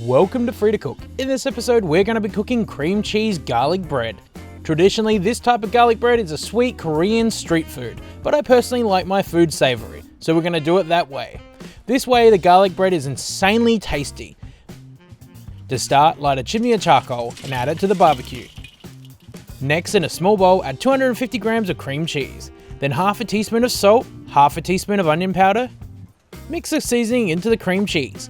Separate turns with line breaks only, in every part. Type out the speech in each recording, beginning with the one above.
Welcome to Free to Cook. In this episode, we're going to be cooking cream cheese garlic bread. Traditionally, this type of garlic bread is a sweet Korean street food, but I personally like my food savory, so we're going to do it that way. This way, the garlic bread is insanely tasty. To start, light a chimney of charcoal and add it to the barbecue. Next, in a small bowl, add 250 grams of cream cheese, then half a teaspoon of salt, half a teaspoon of onion powder. Mix the seasoning into the cream cheese.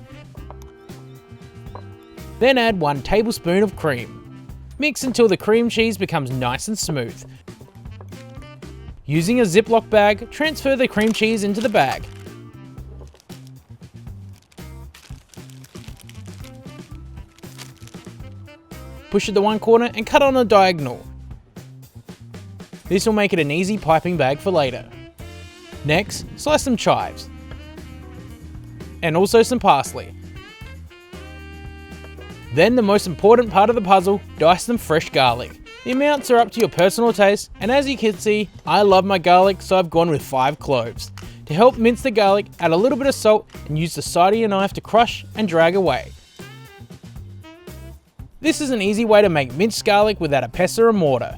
Then add 1 tablespoon of cream. Mix until the cream cheese becomes nice and smooth. Using a Ziplock bag, transfer the cream cheese into the bag. Push it to one corner and cut on a diagonal. This will make it an easy piping bag for later. Next, slice some chives. And also some parsley. Then the most important part of the puzzle, dice some fresh garlic. The amounts are up to your personal taste, and as you can see, I love my garlic, so I've gone with 5 cloves. To help mince the garlic, add a little bit of salt and use the side of your knife to crush and drag away. This is an easy way to make minced garlic without a pestle or mortar.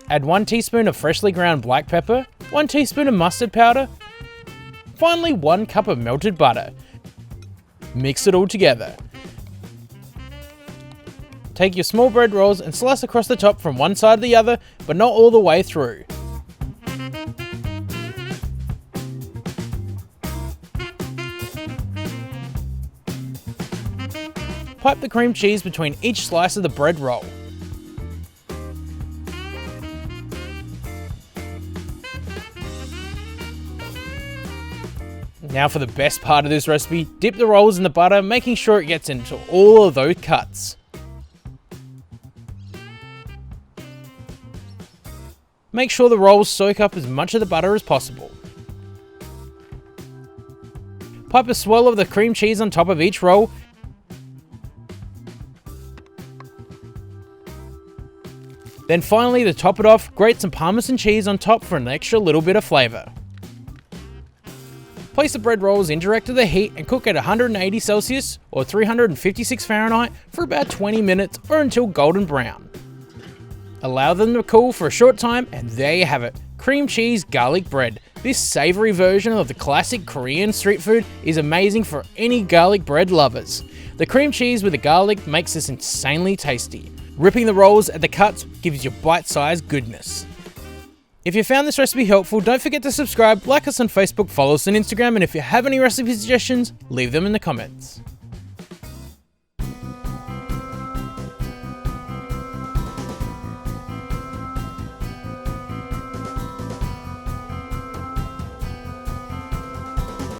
Add 1 teaspoon of freshly ground black pepper, 1 teaspoon of mustard powder, finally 1 cup of melted butter. Mix it all together. Take your small bread rolls and slice across the top from one side to the other, but not all the way through. Pipe the cream cheese between each slice of the bread roll. Now for the best part of this recipe, dip the rolls in the butter, making sure it gets into all of those cuts. Make sure the rolls soak up as much of the butter as possible. Pipe a swirl of the cream cheese on top of each roll. Then finally, to top it off, grate some Parmesan cheese on top for an extra little bit of flavour. Place the bread rolls in direct to the heat and cook at 180 Celsius or 356 Fahrenheit for about 20 minutes or until golden brown. Allow them to cool for a short time and there you have it, cream cheese garlic bread. This savoury version of the classic Korean street food is amazing for any garlic bread lovers. The cream cheese with the garlic makes this insanely tasty. Ripping the rolls at the cuts gives you bite-sized goodness. If you found this recipe helpful, don't forget to subscribe, like us on Facebook, follow us on Instagram, and if you have any recipe suggestions, leave them in the comments.